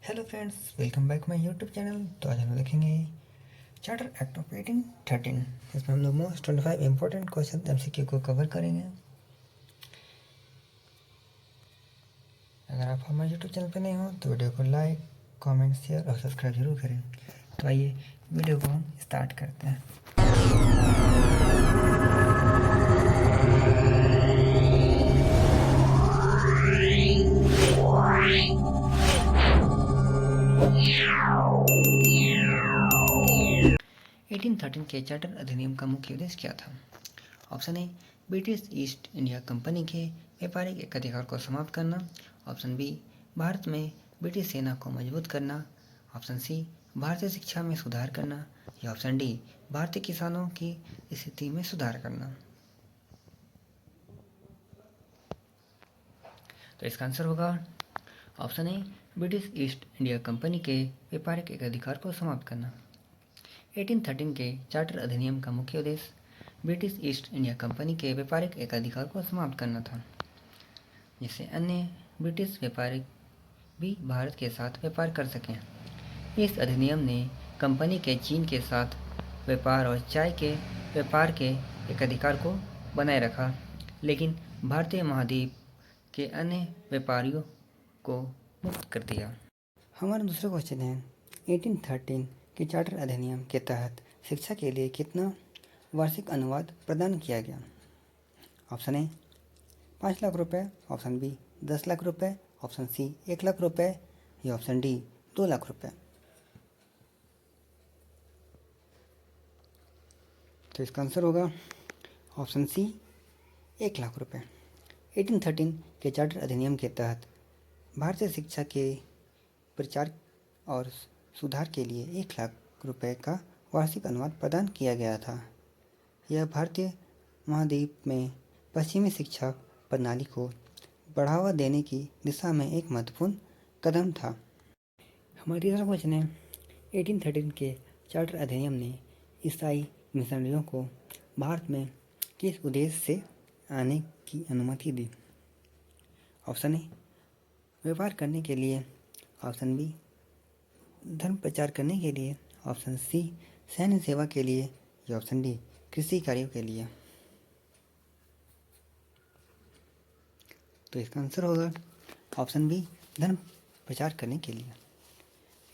Hello friends, welcome back my YouTube channel. तो आज हम देखेंगे चार्टर एक्ट ऑफ 1813। इसमें हम लोग मोस्ट 25 इंपॉर्टेंट क्वेश्चन एमसीक्यू को कवर करेंगे। अगर आप हमारे यूट्यूब चैनल पर नए हो तो वीडियो को लाइक, कमेंट, शेयर और सब्सक्राइब जरूर करें। तो आइए वीडियो को हम स्टार्ट करते हैं। 1813 के चार्टर अधिनियम का मुख्य उद्देश्य क्या था? Option A, British east India company के व्यापारिक एकाधिकार को समाप्त करना। ऑप्शन बी, भारत में ब्रिटिश सेना को मजबूत करना। ऑप्शन सी, भारतीय शिक्षा में सुधार करना। या ऑप्शन डी, भारतीय किसानों की स्थिति में सुधार करना। तो इसका आंसर होगा option A, British east India company के व्यापारिक एकाधिकार को समाप्त करना। 1813 के चार्टर अधिनियम का मुख्य उद्देश्य ब्रिटिश ईस्ट इंडिया कंपनी के व्यापारिक एकाधिकार को समाप्त करना था, जिससे अन्य ब्रिटिश व्यापारी भी भारत के साथ व्यापार कर सकें। इस अधिनियम ने कंपनी के चीन के साथ व्यापार और चाय के व्यापार के एकाधिकार को बनाए रखा, लेकिन भारतीय महाद्वीप के अन्य व्यापारियों को मुक्त कर दिया। हमारा दूसरा क्वेश्चन है, 1813 के चार्टर अधिनियम के तहत शिक्षा के लिए कितना वार्षिक अनुदान प्रदान किया गया? ऑप्शन ए, 5 लाख रुपए। ऑप्शन बी, 10 लाख रुपए। ऑप्शन सी, 1 लाख रुपए। या ऑप्शन डी, 2 लाख रुपए। तो इसका आंसर होगा ऑप्शन सी, 1 लाख रुपए। 1813 के चार्टर अधिनियम के तहत भारतीय शिक्षा के प्रचार और सुधार के लिए 1 लाख रुपए का वार्षिक अनुदान प्रदान किया गया था। यह भारतीय महाद्वीप में पश्चिमी शिक्षा प्रणाली को बढ़ावा देने की दिशा में एक महत्वपूर्ण कदम था। हमारा तीसरा क्वेश्चन है, 1813 के चार्टर अधिनियम ने ईसाई मिशनरियों को भारत में किस उद्देश्य से आने की अनुमति दी? ऑप्शन ए, व्यापार करने के लिए। ऑप्शन बी, धर्म प्रचार करने के लिए। ऑप्शन सी, सैन्य सेवा के लिए। या ऑप्शन डी, कृषि कार्यों के लिए। तो इसका आंसर होगा ऑप्शन बी, धर्म प्रचार करने के लिए।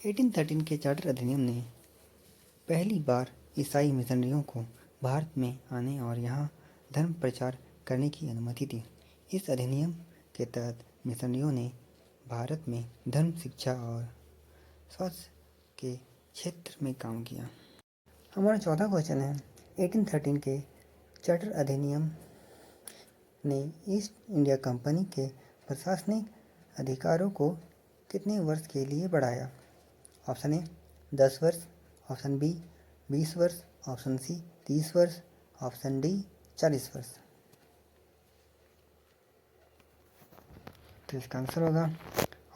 1813 के चार्टर अधिनियम ने पहली बार ईसाई मिशनरियों को भारत में आने और यहाँ धर्म प्रचार करने की अनुमति दी। इस अधिनियम के तहत मिशनरियों ने भारत में धर्म, शिक्षा और स्वास्थ्य के क्षेत्र में काम किया। हमारा चौथा क्वेश्चन है, 1813 के चार्टर अधिनियम ने ईस्ट इंडिया कंपनी के प्रशासनिक अधिकारों को कितने वर्ष के लिए बढ़ाया? ऑप्शन ए, 10 वर्ष। ऑप्शन बी, 20 वर्ष। ऑप्शन सी, 30 वर्ष। ऑप्शन डी, 40 वर्ष। तो इसका आंसर होगा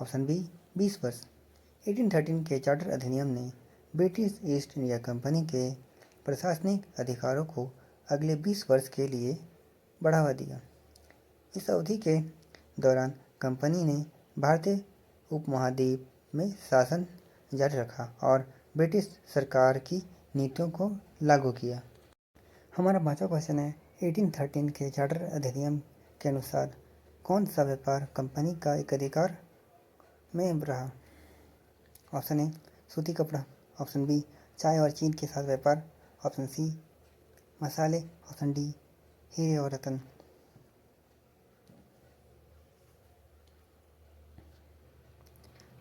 ऑप्शन बी, 20 वर्ष। 1813 के चार्टर अधिनियम ने ब्रिटिश ईस्ट इंडिया कंपनी के प्रशासनिक अधिकारों को अगले 20 वर्ष के लिए बढ़ावा दिया। इस अवधि के दौरान कंपनी ने भारतीय उपमहाद्वीप में शासन जारी रखा और ब्रिटिश सरकार की नीतियों को लागू किया। हमारा पांचवा क्वेश्चन है, 1813 के चार्टर अधिनियम के अनुसार कौन सा व्यापार कंपनी का एकाधिकार में रहा? ऑप्शन ए, सूती कपड़ा। ऑप्शन बी, चाय और चीन के साथ व्यापार। ऑप्शन सी, मसाले। ऑप्शन डी, हीरे और रत्न।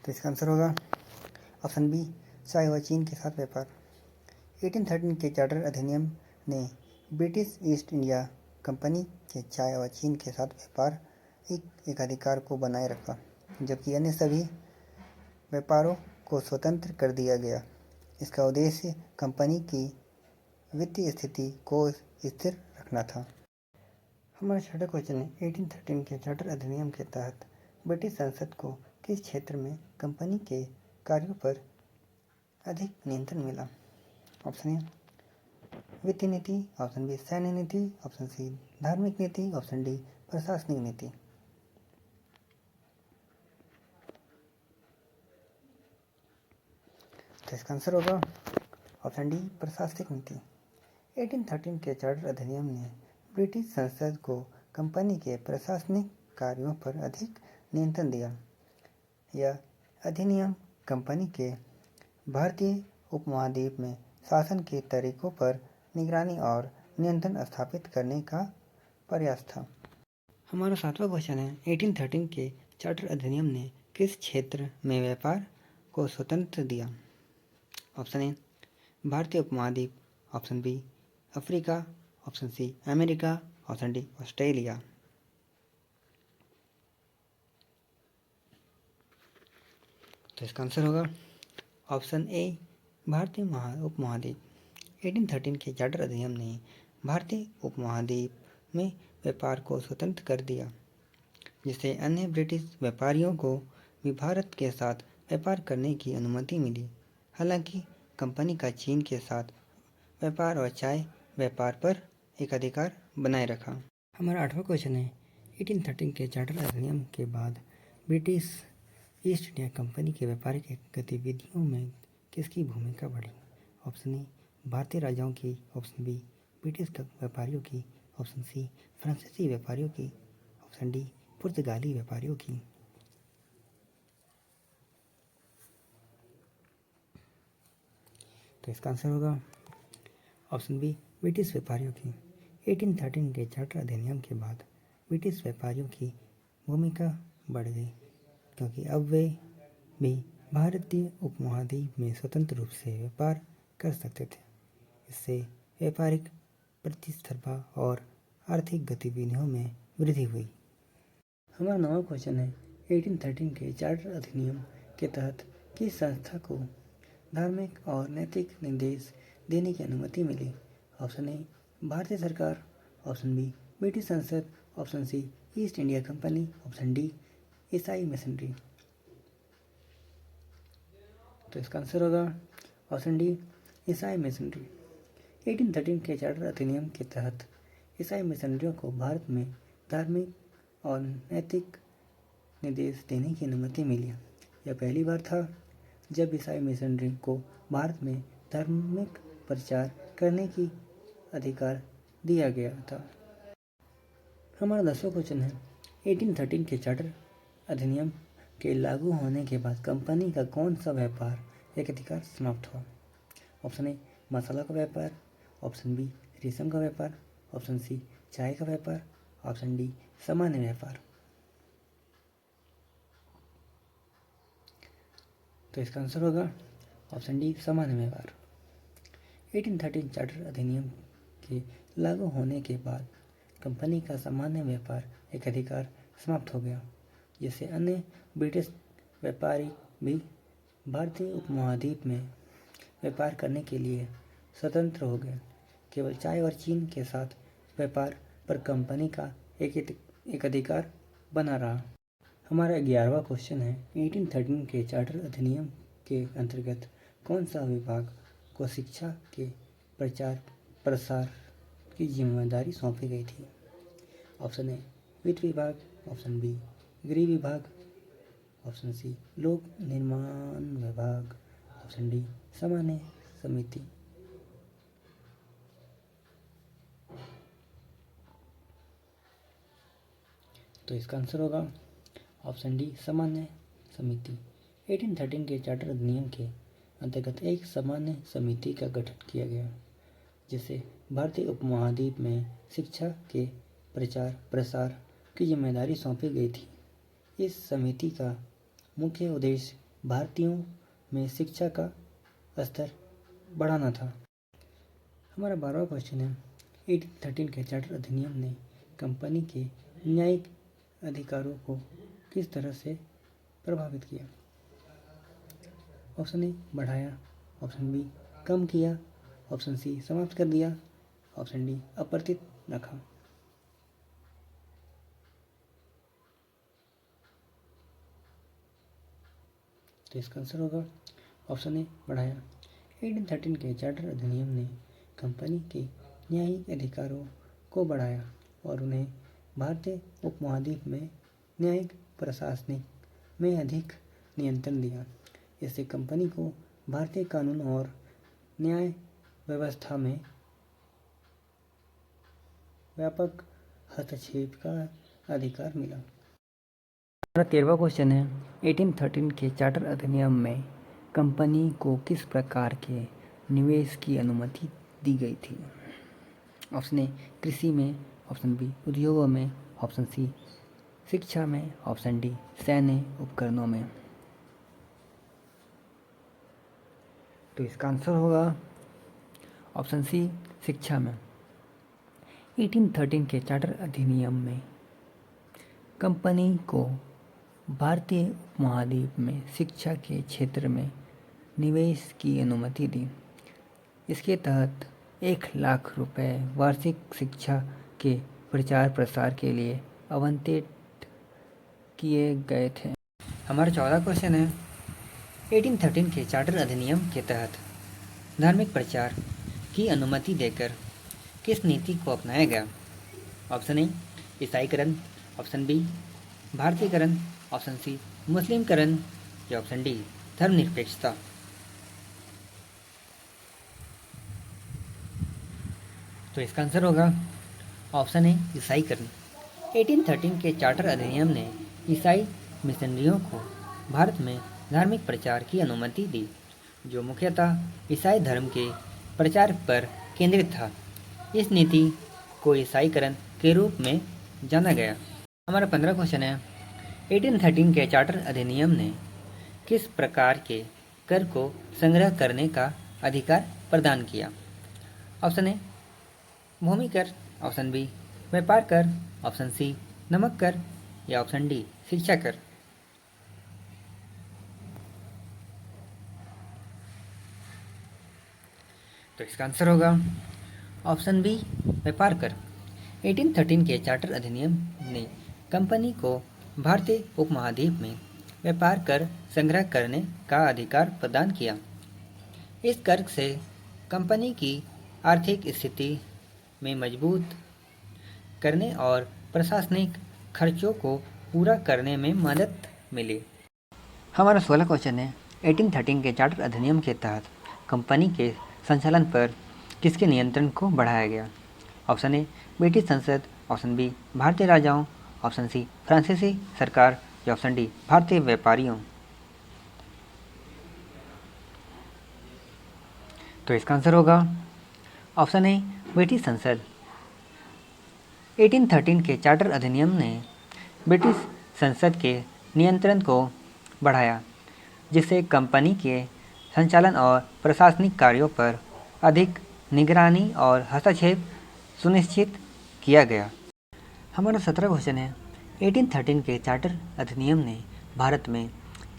तो इसका आंसर होगा ऑप्शन बी, चाय और चीन के साथ व्यापार। 1813 के चार्टर अधिनियम ने ब्रिटिश ईस्ट इंडिया कंपनी के चाय और चीन के साथ व्यापार एकाधिकार को बनाए रखा, जबकि अन्य सभी व्यापारों को स्वतंत्र कर दिया गया। इसका उद्देश्य कंपनी की वित्तीय स्थिति को स्थिर रखना था। हमारा छठा क्वेश्चन है, 1813 के चार्टर अधिनियम के तहत ब्रिटिश संसद को किस क्षेत्र में कंपनी के कार्यों पर अधिक नियंत्रण मिला? ऑप्शन ए, वित्तीय नीति। ऑप्शन बी, सैन्य नीति। ऑप्शन सी, धार्मिक नीति। ऑप्शन डी, प्रशासनिक नीति। तो इसका आंसर होगा ऑप्शन डी प्रशासनिक नीति। 1813 के चार्टर अधिनियम ने ब्रिटिश संसद को कंपनी के प्रशासनिक कार्यों पर अधिक नियंत्रण दिया। यह अधिनियम कंपनी के भारतीय उपमहाद्वीप में शासन के तरीकों पर निगरानी और नियंत्रण स्थापित करने का प्रयास था। हमारा 7वां क्वेश्चन है 1813 के चार्टर अधिनियम ने किस क्षेत्र में व्यापार को स्वतंत्र दिया? ऑप्शन ए भारतीय उपमहाद्वीप, option B Africa, option C America, option D Australia. तो इसका आंसर होगा ऑप्शन ए भारतीय उपमहाद्वीप। 1813 के चार्टर अधिनियम ने भारतीय उपमहाद्वीप में व्यापार को स्वतंत्र कर दिया, जिससे अन्य ब्रिटिश व्यापारियों को भी भारत के साथ व्यापार करने की अनुमति मिली। हालांकि कंपनी का चीन के साथ व्यापार और चाय व्यापार पर एक अधिकार बनाए रखा। हमारा 8वां क्वेश्चन है 1813 के चार्टर अधिनियम के बाद ब्रिटिश ईस्ट इंडिया कंपनी के व्यापारिक गतिविधियों में किसकी भूमिका बढ़ी? ऑप्शन ए भारतीय राजाओं की, ऑप्शन बी ब्रिटिश व्यापारियों की, ऑप्शन सी फ्रांसीसी व्यापारियों की, ऑप्शन डी पुर्तगाली व्यापारियों की। तो इसका आंसर होगा ऑप्शन बी ब्रिटिश व्यापारियों की। 1813 के चार्टर अधिनियम के बाद ब्रिटिश व्यापारियों की भूमिका बढ़ गई, क्योंकि अब वे भी भारतीय उपमहाद्वीप में स्वतंत्र रूप से व्यापार कर सकते थे। इससे व्यापारिक प्रतिस्पर्धा और आर्थिक गतिविधियों में वृद्धि हुई। हमारा 9वां क्वेश्चन है 1813 के चार्टर अधिनियम के तहत किस संस्था को धार्मिक और नैतिक निर्देश देने की अनुमति मिली? ऑप्शन ए भारतीय सरकार, ऑप्शन बी ब्रिटिश संसद, option C East India Company, option D ईसाई मिशनरी। तो इसका आंसर होगा ऑप्शन डी ईसाई मिशनरी। 1813 के चार्टर अधिनियम के तहत ईसाई मिशनरियों को भारत में धार्मिक और नैतिक निर्देश देने की अनुमति मिली। यह पहली बार था जब ईसाई मिशनरी को भारत में धार्मिक प्रचार करने की अधिकार दिया गया था। हमारा 10वां क्वेश्चन है 1813 के चार्टर अधिनियम के लागू होने के बाद कंपनी का कौन सा व्यापार एक अधिकार समाप्त हुआ? ऑप्शन ए मसाला का व्यापार, ऑप्शन बी रेशम का व्यापार, ऑप्शन सी चाय का व्यापार, ऑप्शन डी सामान्य व्यापार। तो इसका आंसर होगा ऑप्शन डी सामान्य व्यापार। 1813 चार्टर अधिनियम के लागू होने के बाद कंपनी का सामान्य व्यापार एक अधिकार समाप्त हो गया, जिससे अन्य ब्रिटिश व्यापारी भी भारतीय उपमहाद्वीप में व्यापार करने के लिए स्वतंत्र हो गए। केवल चाय और चीन के साथ व्यापार पर कंपनी का एक अधिकार बना रहा। हमारा 11वां क्वेश्चन है 1813 के चार्टर अधिनियम के अंतर्गत कौन सा विभाग को शिक्षा के प्रचार प्रसार की जिम्मेदारी सौंपी गई थी? ऑप्शन ए वित्त विभाग, ऑप्शन बी गृह विभाग, ऑप्शन सी लोक निर्माण विभाग, ऑप्शन डी सामान्य समिति। तो इसका आंसर होगा ऑप्शन डी सामान्य समिति। 1813 के चार्टर अधिनियम के अंतर्गत एक सामान्य समिति का गठन किया गया, जिसे भारतीय उपमहाद्वीप में शिक्षा के प्रचार प्रसार की जिम्मेदारी सौंपी गई थी। इस समिति का मुख्य उद्देश्य भारतीयों में शिक्षा का स्तर बढ़ाना था। हमारा 12वां क्वेश्चन है 1813 के चार्टर अधिनियम ने कंपनी के न्यायिक अधिकारों को किस तरह से प्रभावित किया? ऑप्शन ए बढ़ाया, ऑप्शन बी कम किया, ऑप्शन सी समाप्त कर दिया, ऑप्शन डी अपरिवर्तित रखा। तो इसका आंसर होगा ऑप्शन ए बढ़ाया। 1813 के चार्टर अधिनियम ने कंपनी के न्यायिक अधिकारों को बढ़ाया और उन्हें भारतीय उपमहाद्वीप में न्यायिक प्रशासनिक में अधिक नियंत्रण दिया। इससे कंपनी को भारतीय कानून और न्याय व्यवस्था में व्यापक हस्तक्षेप का अधिकार मिला। हमारा 13वां क्वेश्चन है 1813 के चार्टर अधिनियम में कंपनी को किस प्रकार के निवेश की अनुमति दी गई थी? ऑप्शन ए कृषि में, ऑप्शन बी उद्योगों में, ऑप्शन सी शिक्षा में, ऑप्शन डी सैन्य उपकरणों में। तो इसका आंसर होगा ऑप्शन सी शिक्षा में। 1813 के चार्टर अधिनियम में कंपनी को भारतीय उपमहाद्वीप में शिक्षा के क्षेत्र में निवेश की अनुमति दी। इसके तहत 1,00,000 रुपए वार्षिक शिक्षा के प्रचार प्रसार के लिए आवंटित किए गए थे। हमारा 14वां क्वेश्चन है 1813 के चार्टर अधिनियम के तहत धार्मिक प्रचार की अनुमति देकर किस नीति को अपनाया गया? ऑप्शन ए ईसाईकरण, ऑप्शन बी भारतीयकरण, ऑप्शन सी मुस्लिमकरण या ऑप्शन डी धर्मनिरपेक्षता। तो इसका आंसर होगा ऑप्शन ए ईसाईकरण। 1813 के चार्टर अधिनियम ने ईसाई मिशनरियों को भारत में धार्मिक प्रचार की अनुमति दी, जो मुख्यतः ईसाई धर्म के प्रचार पर केंद्रित था। इस नीति को ईसाईकरण के रूप में जाना गया। हमारा 15 क्वेश्चन है 1813 के चार्टर अधिनियम ने किस प्रकार के कर को संग्रह करने का अधिकार प्रदान किया? ऑप्शन ए भूमि कर, ऑप्शन बी व्यापार कर, ऑप्शन सी नमक कर या ऑप्शन डी शिक्षा कर। तो इसका आंसर होगा ऑप्शन बी व्यापार कर। 1813 के चार्टर अधिनियम ने कंपनी को भारतीय उपमहाद्वीप में व्यापार कर संग्रह करने का अधिकार प्रदान किया। इस कर से कंपनी की आर्थिक स्थिति में मजबूत करने और प्रशासनिक खर्चों को पूरा करने में मदद मिली। हमारा 16 क्वेश्चन है 1813 के चार्टर अधिनियम के तहत कंपनी के संचालन पर किसके नियंत्रण को बढ़ाया गया? ऑप्शन ए ब्रिटिश संसद, ऑप्शन बी भारतीय राजाओं, ऑप्शन सी फ्रांसीसी सरकार या ऑप्शन डी भारतीय व्यापारियों। तो इसका आंसर होगा ऑप्शन ए ब्रिटिश संसद। 1813 के चार्टर अधिनियम ने ब्रिटिश संसद के नियंत्रण को बढ़ाया, जिससे कंपनी के संचालन और प्रशासनिक कार्यों पर अधिक निगरानी और हस्तक्षेप सुनिश्चित किया गया। हमारा 17 क्वेश्चन है 1813 के चार्टर अधिनियम ने भारत में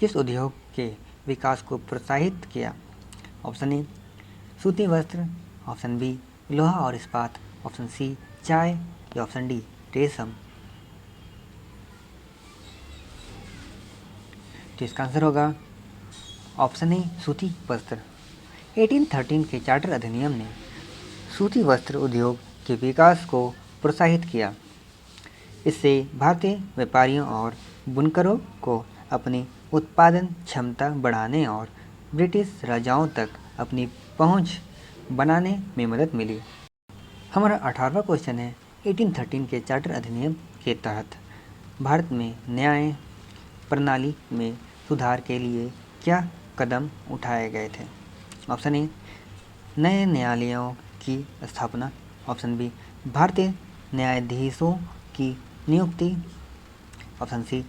किस उद्योग के विकास को प्रोत्साहित किया? ऑप्शन ए सूती वस्त्र, ऑप्शन बी लोहा और इस्पात, ऑप्शन सी चाय या ऑप्शन डी रेशम। तो इसका आंसर होगा ऑप्शन ए सूती वस्त्र। 1813 के चार्टर अधिनियम ने सूती वस्त्र उद्योग के विकास को प्रोत्साहित किया। इससे भारतीय व्यापारियों और बुनकरों को अपनी उत्पादन क्षमता बढ़ाने और ब्रिटिश राजाओं तक अपनी पहुंच बनाने में मदद मिली। हमारा 18वां क्वेश्चन है 1813 के चार्टर अधिनियम के तहत भारत में न्याय प्रणाली में सुधार के लिए क्या कदम उठाए गए थे? ऑप्शन ए नए न्यायालयों की स्थापना, ऑप्शन बी भारतीय न्यायाधीशों की नियुक्ति, ऑप्शन सी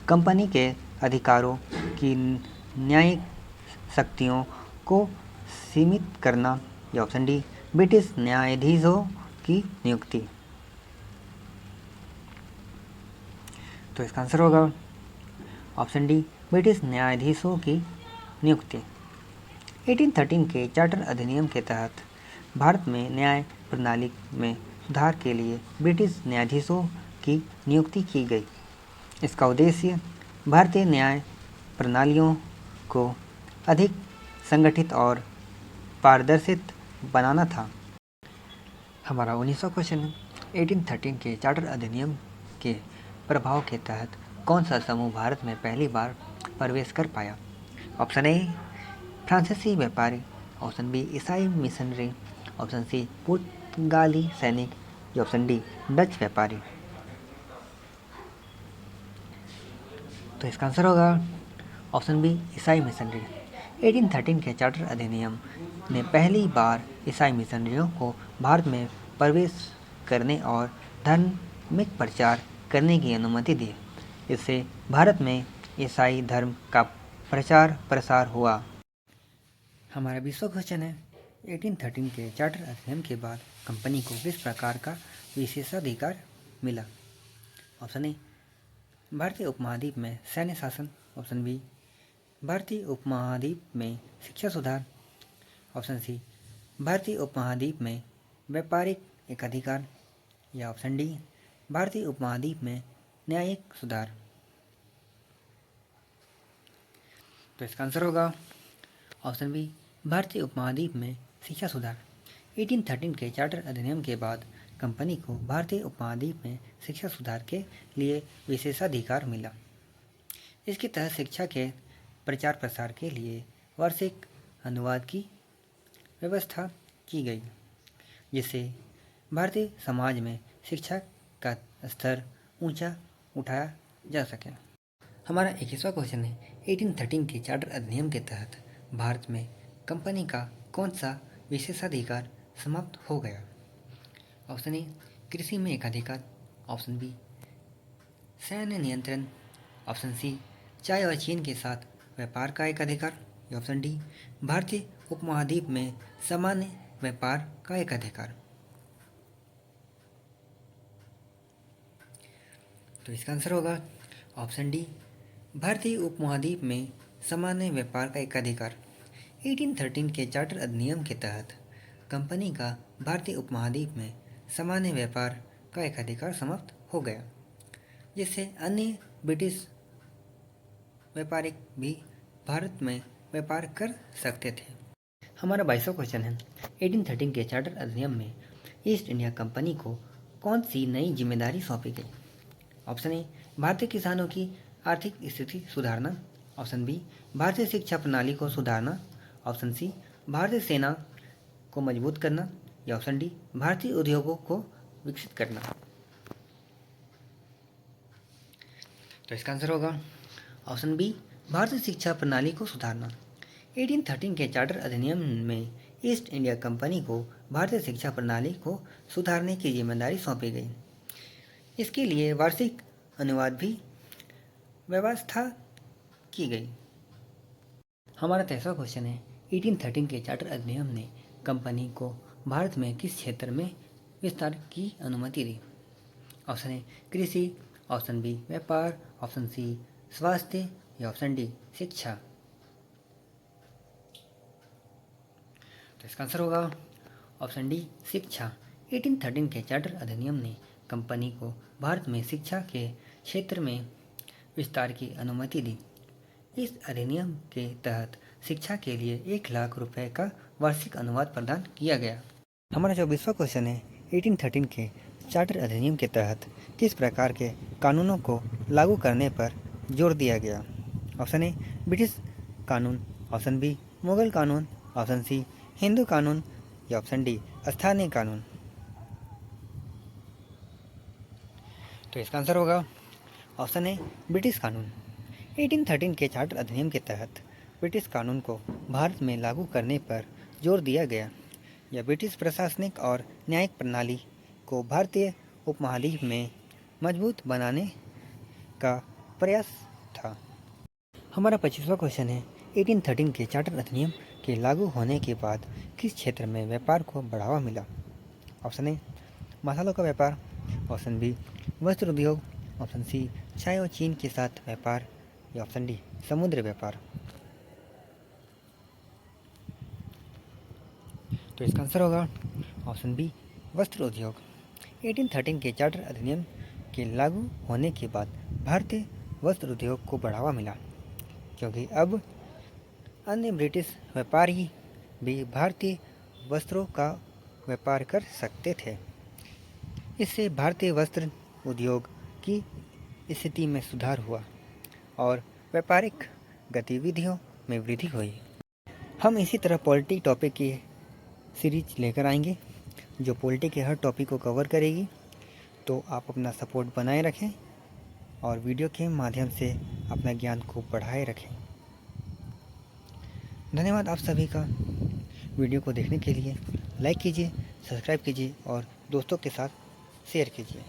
कंपनी के अधिकारों की न्यायिक शक्तियों को सीमित करना या ऑप्शन डी ब्रिटिश न्यायाधीशों की नियुक्ति। तो इसका आंसर होगा ऑप्शन डी ब्रिटिश न्यायाधीशों की नियुक्ति। 1813 के चार्टर अधिनियम के तहत भारत में न्याय प्रणाली में सुधार के लिए ब्रिटिश न्यायाधीशों की नियुक्ति की गई। इसका उद्देश्य भारतीय न्याय प्रणालियों को अधिक संगठित और पारदर्शित बनाना था। हमारा 19वां क्वेश्चन है 1813 के चार्टर अधिनियम के प्रभाव के तहत कौन सा समूह भारत में पहली बार प्रवेश कर पाया? ऑप्शन ए फ्रांसीसी व्यापारी, ऑप्शन बी ईसाई मिशनरी, ऑप्शन सी पुर्तगाली सैनिक या ऑप्शन डी डच व्यापारी। तो इसका आंसर होगा ऑप्शन बी ईसाई मिशनरी। 1813 के चार्टर अधिनियम ने पहली बार ईसाई मिशनरियों को भारत में प्रवेश करने और धार्मिक प्रचार करने की अनुमति दी। इससे भारत में ईसाई धर्म का प्रचार प्रसार हुआ। हमारा 20वां क्वेश्चन है, 1813 के चार्टर अधिनियम के बाद कंपनी को किस प्रकार का विशेषाधिकार मिला? ऑप्शन ए भारतीय उपमहाद्वीप में सैन्य शासन, ऑप्शन बी भारतीय उपमहाद्वीप में शिक्षा सुधार, ऑप्शन सी भारतीय उपमहाद्वीप में व्यापारिक एकाधिकार या ऑप्शन डी भारतीय उपमहाद्वीप में न्यायिक सुधार। तो इसका आंसर होगा ऑप्शन बी भारतीय उपमहाद्वीप में शिक्षा सुधार। 1813 के चार्टर अधिनियम के बाद कंपनी को भारतीय उपमहाद्वीप में शिक्षा सुधार के लिए विशेषाधिकार मिला। इसके तहत शिक्षा के प्रचार प्रसार के लिए वार्षिक अनुवाद की व्यवस्था की गई, जिससे भारतीय समाज में शिक्षा का स्तर ऊंचा उठाया जा सके। हमारा 21वां क्वेश्चन है, 1813 के चार्टर अधिनियम के तहत भारत में कंपनी का कौन सा विशेषाधिकार समाप्त हो गया? ऑप्शन ए कृषि में एकाधिकार, ऑप्शन बी सैन्य नियंत्रण, ऑप्शन सी चाय और चीन के साथ व्यापार का एकाधिकार या ऑप्शन डी भारतीय उपमहाद्वीप में सामान्य व्यापार का एकाधिकार। तो इसका आंसर होगा ऑप्शन डी भारतीय उपमहाद्वीप में सामान्य व्यापार का एकाधिकार। 1813 के चार्टर अधिनियम के तहत कंपनी का भारतीय उपमहाद्वीप में सामान्य व्यापार का एकाधिकार समाप्त हो गया, जिससे अन्य ब्रिटिश व्यापारी भी भारत में व्यापार कर सकते थे। हमारा 22वां क्वेश्चन है, 1813 के चार्टर अधिनियम में ईस्ट इंडिया कंपनी को कौन सी नई जिम्मेदारी सौंपी गई? ऑप्शन ए भारतीय किसानों की आर्थिक स्थिति सुधारना, ऑप्शन बी भारतीय शिक्षा प्रणाली को सुधारना, ऑप्शन सी भारतीय सेना को मजबूत करना या ऑप्शन डी भारतीय उद्योगों को विकसित करना। तो इसका आंसर होगा ऑप्शन बी भारतीय शिक्षा प्रणाली को सुधारना। 1813 के चार्टर अधिनियम में ईस्ट इंडिया कंपनी को भारतीय शिक्षा प्रणाली को सुधारने की जिम्मेदारी सौंपी गई। इसके लिए वार्षिक अनुवाद भी व्यवस्था की गई। हमारा 23वां क्वेश्चन है, 1813 के चार्टर अधिनियम ने कंपनी को भारत में किस क्षेत्र में विस्तार की अनुमति दी? ऑप्शन ए कृषि, ऑप्शन बी व्यापार, ऑप्शन सी स्वास्थ्य या ऑप्शन डी शिक्षा। तो इसका आंसर होगा ऑप्शन डी शिक्षा। 1813 के चार्टर अधिनियम ने कंपनी को भारत में शिक्षा के क्षेत्र में विस्तार की अनुमति दी। इस अधिनियम के तहत शिक्षा के लिए 1 लाख रुपए का वार्षिक अनुदान प्रदान किया गया। हमारा 24वां क्वेश्चन है, 1813 के चार्टर अधिनियम के तहत किस प्रकार के कानूनों को लागू करने पर जोर दिया गया? ऑप्शन ए ब्रिटिश कानून, ऑप्शन बी मुगल कानून, ऑप्शन सी हिंदू कानून या ऑप्शन डी स्थानीय कानून। तो इसका आंसर होगा ऑप्शन ए ब्रिटिश कानून। 1813 के चार्टर अधिनियम के तहत ब्रिटिश कानून को भारत में लागू करने पर जोर दिया गया। यह ब्रिटिश प्रशासनिक और न्यायिक प्रणाली को भारतीय उपमहाद्वीप में मजबूत बनाने का प्रयास था। हमारा 25वां क्वेश्चन है, 1813 के चार्टर अधिनियम के लागू होने के बाद किस क्षेत्र में व्यापार को बढ़ावा मिला? ऑप्शन ए मसालों का व्यापार, ऑप्शन बी वस्त्र उद्योग, ऑप्शन सी चाय और चीन के साथ व्यापार या ऑप्शन डी समुद्र व्यापार। तो इसका आंसर होगा ऑप्शन बी वस्त्र उद्योग। 1813 के चार्टर अधिनियम के लागू होने के बाद भारतीय वस्त्र उद्योग को बढ़ावा मिला, क्योंकि अब अन्य ब्रिटिश व्यापारी भी भारतीय वस्त्रों का व्यापार कर सकते थे। इससे भारतीय वस्त्र उद्योग की स्थिति में सुधार हुआ और व्यापारिक गतिविधियों में वृद्धि हुई। हम इसी तरह पॉलिटी टॉपिक की सीरीज लेकर आएंगे जो पॉलिटी के हर टॉपिक को कवर करेगी। तो आप अपना सपोर्ट बनाए रखें और वीडियो के माध्यम से अपना ज्ञान को बढ़ाए रखें। धन्यवाद आप सभी का वीडियो को देखने के लिए। लाइक कीजिए, सब्सक्राइब कीजिए और दोस्तों के साथ शेयर कीजिए।